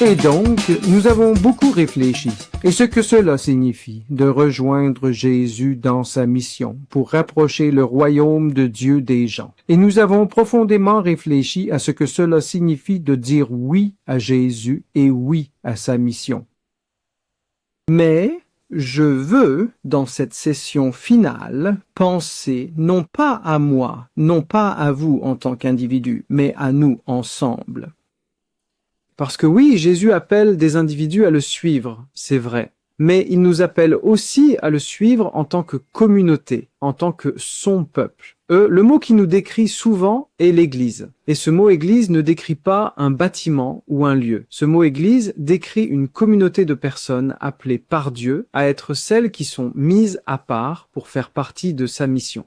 Et donc, nous avons beaucoup réfléchi. Et ce que cela signifie de rejoindre Jésus dans sa mission pour rapprocher le royaume de Dieu des gens. Et nous avons profondément réfléchi à ce que cela signifie de dire oui à Jésus et oui à sa mission. Mais je veux, dans cette session finale, penser non pas à moi, non pas à vous en tant qu'individu, mais à nous ensemble. Parce que oui, Jésus appelle des individus à le suivre, c'est vrai. Mais il nous appelle aussi à le suivre en tant que communauté, en tant que son peuple. Le mot qui nous décrit souvent est l'Église. Et ce mot Église ne décrit pas un bâtiment ou un lieu. Ce mot Église décrit une communauté de personnes appelées par Dieu à être celles qui sont mises à part pour faire partie de sa mission.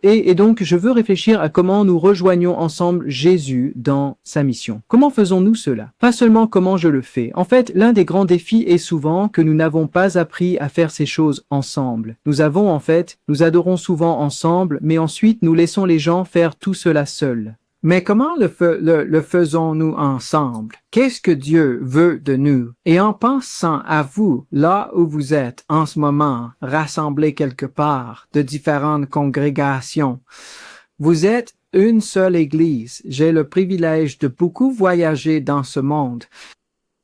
Et donc, je veux réfléchir à comment nous rejoignons ensemble Jésus dans sa mission. Comment faisons-nous cela? Pas seulement comment je le fais. En fait, l'un des grands défis est souvent que nous n'avons pas appris à faire ces choses ensemble. Nous adorons souvent ensemble, mais ensuite nous laissons les gens faire tout cela seuls. Mais comment le faisons-nous ensemble? Qu'est-ce que Dieu veut de nous? Et en pensant à vous, là où vous êtes en ce moment, rassemblés quelque part, de différentes congrégations, vous êtes une seule Église. J'ai le privilège de beaucoup voyager dans ce monde.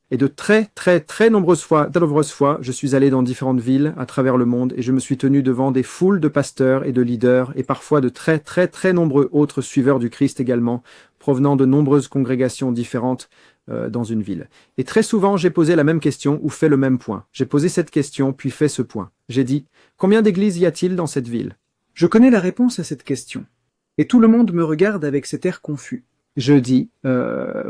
Et de très nombreuses fois, je suis allé dans différentes villes à travers le monde et je me suis tenu devant des foules de pasteurs et de leaders et parfois de très nombreux autres suiveurs du Christ également, provenant de nombreuses congrégations différentes dans une ville. Et très souvent, j'ai posé la même question ou fait le même point. J'ai posé cette question puis fait ce point. J'ai dit, combien d'églises y a-t-il dans cette ville? Je connais la réponse à cette question. Et tout le monde me regarde avec cet air confus. Je dis,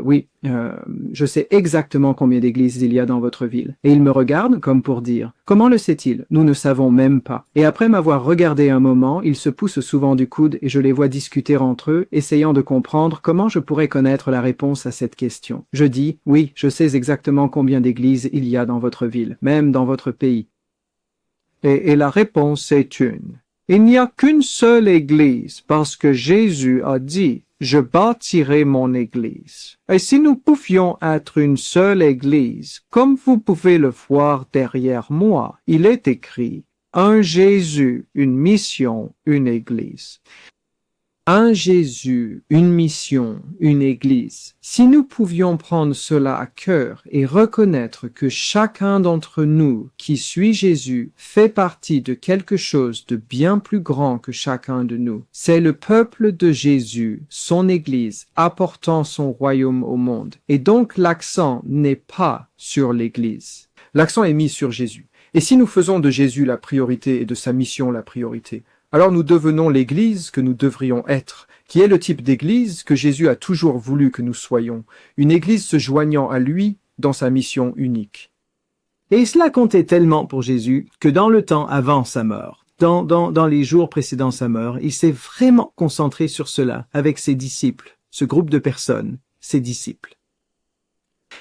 oui, je sais exactement combien d'églises il y a dans votre ville. Et il me regarde comme pour dire, comment le sait-il? Nous ne savons même pas. Et après m'avoir regardé un moment, ils se poussent souvent du coude et je les vois discuter entre eux, essayant de comprendre comment je pourrais connaître la réponse à cette question. Je dis, oui, je sais exactement combien d'églises il y a dans votre ville, même dans votre pays. Et la réponse est une. Il n'y a qu'une seule église parce que Jésus a dit, je bâtirai mon église. Et si nous pouvions être une seule église, comme vous pouvez le voir derrière moi, il est écrit, un Jésus, une mission, une église. Un Jésus, une mission, une église. Si nous pouvions prendre cela à cœur et reconnaître que chacun d'entre nous qui suit Jésus fait partie de quelque chose de bien plus grand que chacun de nous, c'est le peuple de Jésus, son église, apportant son royaume au monde. Et donc l'accent n'est pas sur l'église. L'accent est mis sur Jésus. Et si nous faisons de Jésus la priorité et de sa mission la priorité, alors nous devenons l'Église que nous devrions être, qui est le type d'Église que Jésus a toujours voulu que nous soyons, une Église se joignant à lui dans sa mission unique. Et cela comptait tellement pour Jésus que dans le temps avant sa mort, dans les jours précédant sa mort, il s'est vraiment concentré sur cela avec ses disciples, ce groupe de personnes, ses disciples.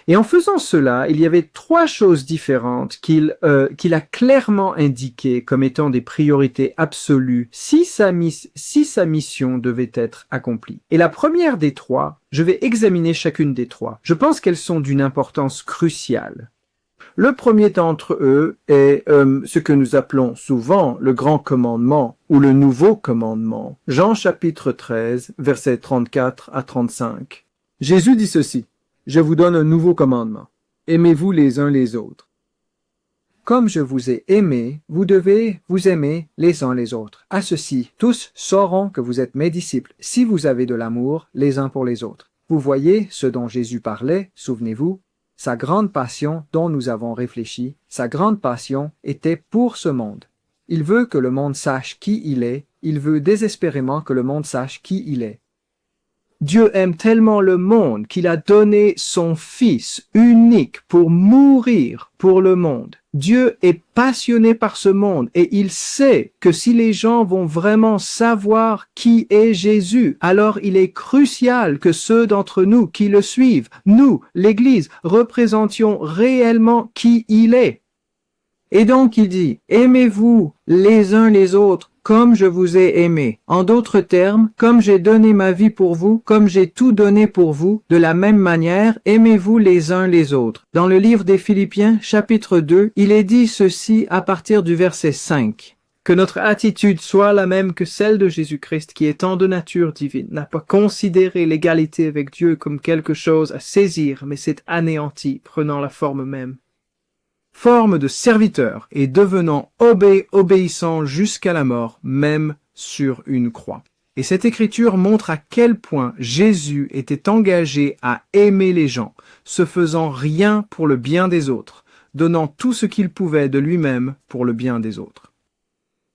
Et en faisant cela, il y avait 3 choses différentes qu'il a clairement indiquées comme étant des priorités absolues si sa mission devait être accomplie. Et la première des 3, je vais examiner chacune des 3. Je pense qu'elles sont d'une importance cruciale. Le premier d'entre eux est ce que nous appelons souvent le grand commandement ou le nouveau commandement. Jean chapitre 13, versets 34 à 35. Jésus dit ceci. Je vous donne un nouveau commandement. Aimez-vous les uns les autres. Comme je vous ai aimé, vous devez vous aimer les uns les autres. À ceci, tous sauront que vous êtes mes disciples, si vous avez de l'amour les uns pour les autres. Vous voyez ce dont Jésus parlait, souvenez-vous, sa grande passion dont nous avons réfléchi, sa grande passion était pour ce monde. Il veut que le monde sache qui il est, il veut désespérément que le monde sache qui il est. Dieu aime tellement le monde qu'il a donné son Fils unique pour mourir pour le monde. Dieu est passionné par ce monde et il sait que si les gens vont vraiment savoir qui est Jésus, alors il est crucial que ceux d'entre nous qui le suivent, nous, l'Église, représentions réellement qui il est. Et donc il dit, aimez-vous les uns les autres comme je vous ai aimé. En d'autres termes, comme j'ai donné ma vie pour vous, comme j'ai tout donné pour vous, de la même manière, aimez-vous les uns les autres. Dans le livre des Philippiens, chapitre 2, il est dit ceci à partir du verset 5. Que notre attitude soit la même que celle de Jésus-Christ, qui étant de nature divine, n'a pas considéré l'égalité avec Dieu comme quelque chose à saisir, mais s'est anéanti, prenant la forme même. Forme de serviteur et devenant obéissant jusqu'à la mort, même sur une croix. Et cette écriture montre à quel point Jésus était engagé à aimer les gens, se faisant rien pour le bien des autres, donnant tout ce qu'il pouvait de lui-même pour le bien des autres.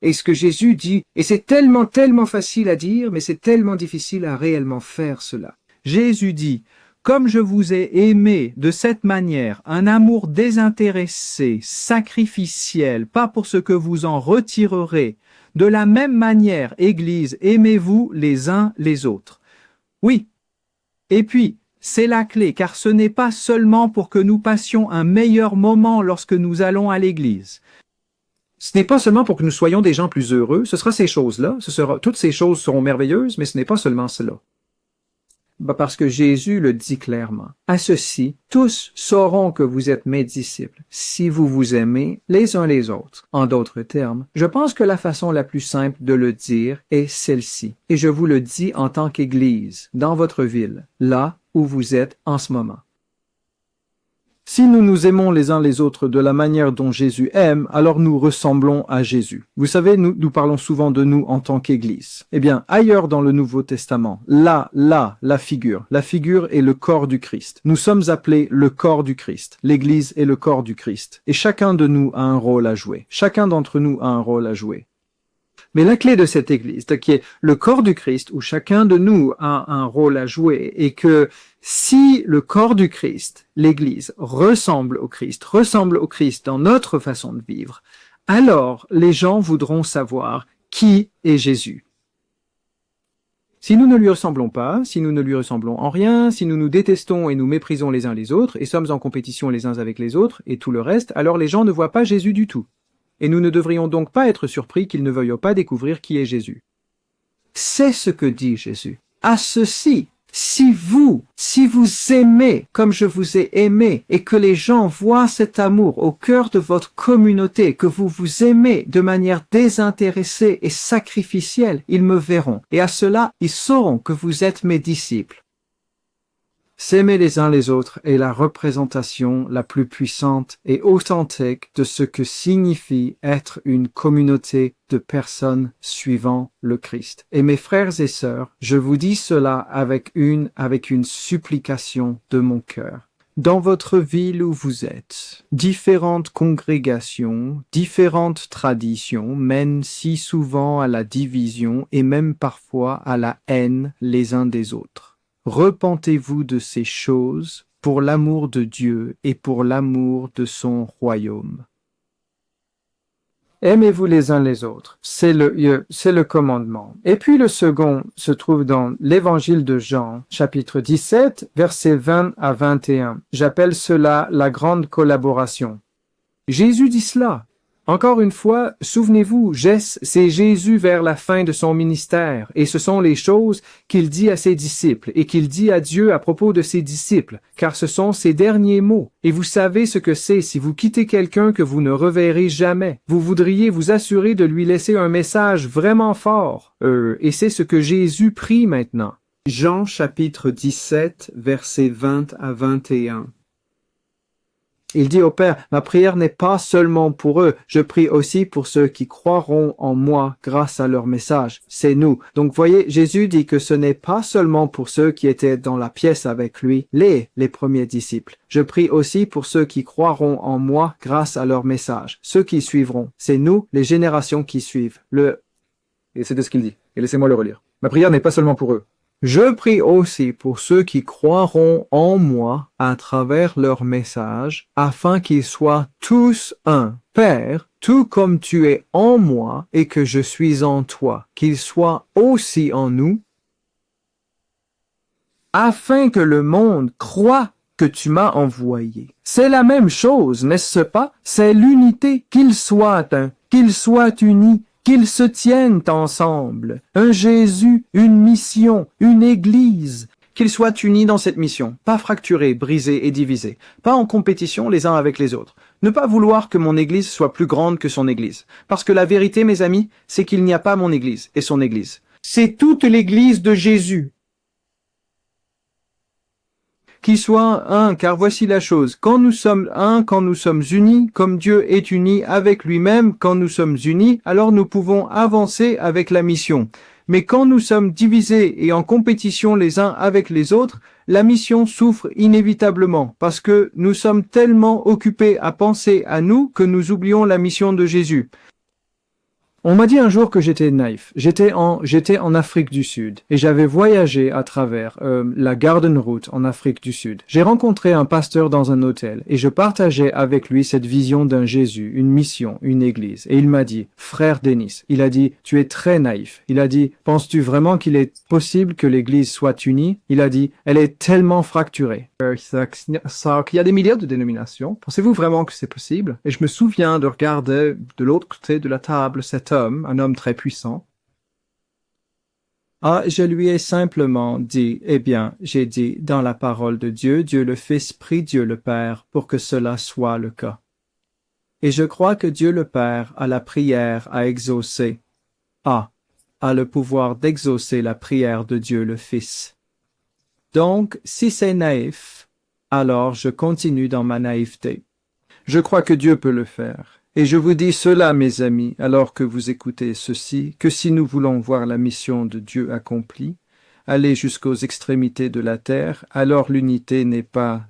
Et ce que Jésus dit, et c'est tellement facile à dire, mais c'est tellement difficile à réellement faire cela. Jésus dit, comme je vous ai aimé de cette manière, un amour désintéressé, sacrificiel, pas pour ce que vous en retirerez, de la même manière, Église, aimez-vous les uns les autres. Oui. Et puis, c'est la clé, car ce n'est pas seulement pour que nous passions un meilleur moment lorsque nous allons à l'Église. Ce n'est pas seulement pour que nous soyons des gens plus heureux, ce sera ces choses-là, toutes ces choses seront merveilleuses, mais ce n'est pas seulement cela. Parce que Jésus le dit clairement. À ceci, tous sauront que vous êtes mes disciples, si vous vous aimez les uns les autres. En d'autres termes, je pense que la façon la plus simple de le dire est celle-ci. Et je vous le dis en tant qu'Église, dans votre ville, là où vous êtes en ce moment. Si nous nous aimons les uns les autres de la manière dont Jésus aime, alors nous ressemblons à Jésus. Vous savez, nous parlons souvent de nous en tant qu'Église. Eh bien, ailleurs dans le Nouveau Testament, la figure est le corps du Christ. Nous sommes appelés le corps du Christ. L'Église est le corps du Christ. Et chacun de nous a un rôle à jouer. Chacun d'entre nous a un rôle à jouer. Mais la clé de cette Église, qui est le corps du Christ, où chacun de nous a un rôle à jouer, et que si le corps du Christ, l'Église, ressemble au Christ dans notre façon de vivre, alors les gens voudront savoir qui est Jésus. Si nous ne lui ressemblons pas, si nous ne lui ressemblons en rien, si nous nous détestons et nous méprisons les uns les autres, et sommes en compétition les uns avec les autres, et tout le reste, alors les gens ne voient pas Jésus du tout. Et nous ne devrions donc pas être surpris qu'ils ne veuillent pas découvrir qui est Jésus. C'est ce que dit Jésus. À ceci, si vous aimez comme je vous ai aimé, et que les gens voient cet amour au cœur de votre communauté, que vous vous aimez de manière désintéressée et sacrificielle, ils me verront. Et à cela, ils sauront que vous êtes mes disciples. S'aimer les uns les autres est la représentation la plus puissante et authentique de ce que signifie être une communauté de personnes suivant le Christ. Et mes frères et sœurs, je vous dis cela avec une supplication de mon cœur. Dans votre ville où vous êtes, différentes congrégations, différentes traditions mènent si souvent à la division et même parfois à la haine les uns des autres. Repentez-vous de ces choses pour l'amour de Dieu et pour l'amour de son royaume. Aimez-vous les uns les autres. C'est le commandement. Et puis le second se trouve dans l'évangile de Jean, chapitre 17, versets 20 à 21. J'appelle cela la grande collaboration. Jésus dit cela. Encore une fois, souvenez-vous, c'est Jésus vers la fin de son ministère, et ce sont les choses qu'il dit à ses disciples, et qu'il dit à Dieu à propos de ses disciples, car ce sont ses derniers mots. Et vous savez ce que c'est si vous quittez quelqu'un que vous ne reverrez jamais. Vous voudriez vous assurer de lui laisser un message vraiment fort. Et c'est ce que Jésus prie maintenant. Jean chapitre 17, versets 20 à 21. Il dit au Père, ma prière n'est pas seulement pour eux, je prie aussi pour ceux qui croiront en moi grâce à leur message. C'est nous. Donc voyez, Jésus dit que ce n'est pas seulement pour ceux qui étaient dans la pièce avec lui, les premiers disciples. Je prie aussi pour ceux qui croiront en moi grâce à leur message. Ceux qui suivront. C'est nous, les générations qui suivent. Et c'est de ce qu'il dit. Et laissez-moi le relire. Ma prière n'est pas seulement pour eux. Je prie aussi pour ceux qui croiront en moi à travers leur message, afin qu'ils soient tous un. Père, tout comme tu es en moi et que je suis en toi, qu'ils soient aussi en nous, afin que le monde croie que tu m'as envoyé. C'est la même chose, n'est-ce pas? C'est l'unité, qu'ils soient un, qu'ils soient unis, qu'ils se tiennent ensemble. Un Jésus, une mission, une Église. Qu'ils soient unis dans cette mission, pas fracturés, brisés et divisés, pas en compétition les uns avec les autres. Ne pas vouloir que mon Église soit plus grande que son Église. Parce que la vérité, mes amis, c'est qu'il n'y a pas mon Église et son Église. C'est toute l'Église de Jésus. Qui soit un, car voici la chose. Quand nous sommes un, quand nous sommes unis, comme Dieu est uni avec lui-même, quand nous sommes unis, alors nous pouvons avancer avec la mission. Mais quand nous sommes divisés et en compétition les uns avec les autres, la mission souffre inévitablement parce que nous sommes tellement occupés à penser à nous que nous oublions la mission de Jésus. On m'a dit un jour que j'étais naïf. J'étais en Afrique du Sud et j'avais voyagé à travers la Garden Route en Afrique du Sud. J'ai rencontré un pasteur dans un hôtel et je partageais avec lui cette vision d'un Jésus, une mission, une église. Et il m'a dit, frère Denis, il a dit, tu es très naïf. Il a dit, penses-tu vraiment qu'il est possible que l'église soit unie? Il a dit, elle est tellement fracturée. Qu'il y a des milliers de dénominations. Pensez-vous vraiment que c'est possible? Et je me souviens de regarder de l'autre côté de la table cet homme, un homme très puissant. Ah, je lui ai simplement dit, eh bien, j'ai dit, dans la parole de Dieu, Dieu le Fils prie Dieu le Père pour que cela soit le cas. Et je crois que Dieu le Père a la prière à exaucer, a le pouvoir d'exaucer la prière de Dieu le Fils. Donc, si c'est naïf, alors je continue dans ma naïveté. Je crois que Dieu peut le faire. Et je vous dis cela, mes amis, alors que vous écoutez ceci, que si nous voulons voir la mission de Dieu accomplie, aller jusqu'aux extrémités de la terre, alors l'unité n'est pas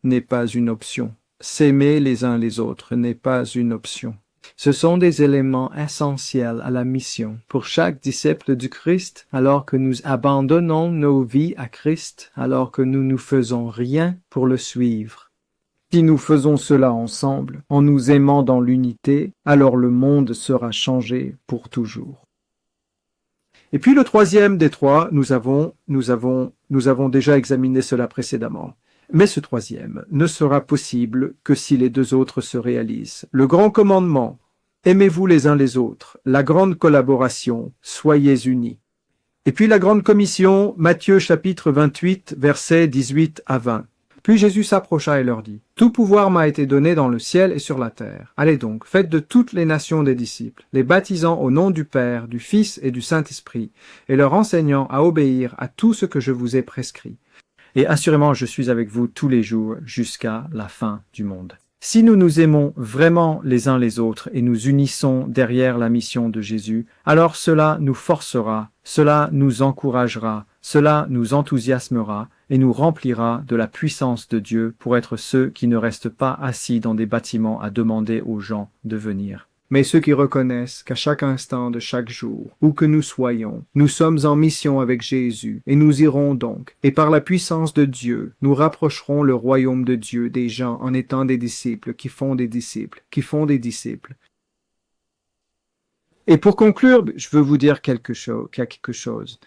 une option. S'aimer les uns les autres n'est pas une option. Ce sont des éléments essentiels à la mission pour chaque disciple du Christ, alors que nous abandonnons nos vies à Christ, alors que nous ne faisons rien pour le suivre. Si nous faisons cela ensemble, en nous aimant dans l'unité, alors le monde sera changé pour toujours. Et puis le troisième des trois, nous avons déjà examiné cela précédemment. Mais ce troisième ne sera possible que si les deux autres se réalisent. Le grand commandement, aimez-vous les uns les autres. La grande collaboration, soyez unis. Et puis la grande commission, Matthieu chapitre 28, versets 18 à 20. Puis Jésus s'approcha et leur dit, « Tout pouvoir m'a été donné dans le ciel et sur la terre. Allez donc, faites de toutes les nations des disciples, les baptisant au nom du Père, du Fils et du Saint-Esprit, et leur enseignant à obéir à tout ce que je vous ai prescrit. Et assurément, je suis avec vous tous les jours jusqu'à la fin du monde. » Si nous nous aimons vraiment les uns les autres et nous unissons derrière la mission de Jésus, alors cela nous forcera, cela nous encouragera, cela nous enthousiasmera et nous remplira de la puissance de Dieu pour être ceux qui ne restent pas assis dans des bâtiments à demander aux gens de venir. Mais ceux qui reconnaissent qu'à chaque instant de chaque jour, où que nous soyons, nous sommes en mission avec Jésus, et nous irons donc, et par la puissance de Dieu, nous rapprocherons le royaume de Dieu des gens en étant des disciples qui font des disciples, qui font des disciples. Et pour conclure, je veux vous dire quelque chose.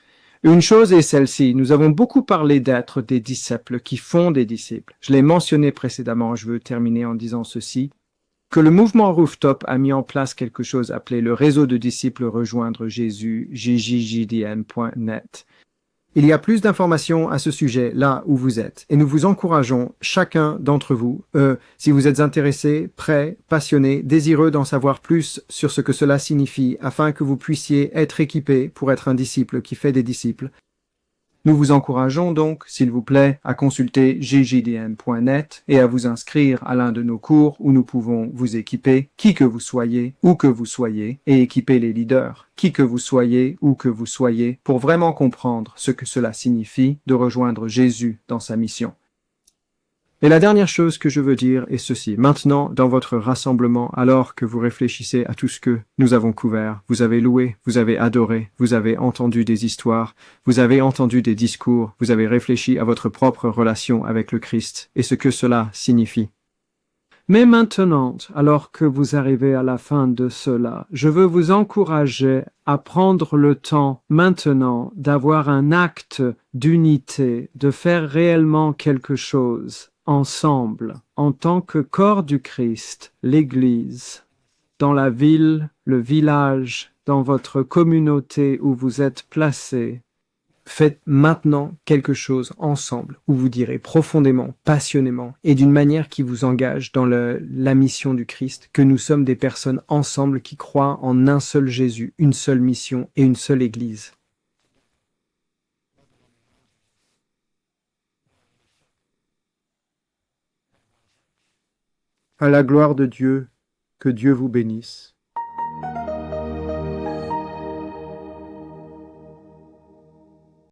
Une chose est celle-ci, nous avons beaucoup parlé d'être des disciples qui font des disciples. Je l'ai mentionné précédemment, je veux terminer en disant ceci, que le mouvement Rooftop a mis en place quelque chose appelé le réseau de disciples rejoindre Jésus, jjjdn.net. Il y a plus d'informations à ce sujet là où vous êtes, et nous vous encourageons, chacun d'entre vous, si vous êtes intéressé, prêt, passionné, désireux d'en savoir plus sur ce que cela signifie, afin que vous puissiez être équipé pour être un disciple qui fait des disciples. Nous vous encourageons donc, s'il vous plaît, à consulter jjdn.net et à vous inscrire à l'un de nos cours où nous pouvons vous équiper, qui que vous soyez, où que vous soyez, et équiper les leaders, qui que vous soyez, où que vous soyez, pour vraiment comprendre ce que cela signifie de rejoindre Jésus dans sa mission. Et la dernière chose que je veux dire est ceci. Maintenant, dans votre rassemblement, alors que vous réfléchissez à tout ce que nous avons couvert, vous avez loué, vous avez adoré, vous avez entendu des histoires, vous avez entendu des discours, vous avez réfléchi à votre propre relation avec le Christ et ce que cela signifie. Mais maintenant, alors que vous arrivez à la fin de cela, je veux vous encourager à prendre le temps maintenant d'avoir un acte d'unité, de faire réellement quelque chose ensemble, en tant que corps du Christ, l'Église, dans la ville, le village, dans votre communauté où vous êtes placé. Faites maintenant quelque chose ensemble où vous direz profondément, passionnément et d'une manière qui vous engage dans la mission du Christ que nous sommes des personnes ensemble qui croient en un seul Jésus, une seule mission et une seule Église. À la gloire de Dieu, que Dieu vous bénisse.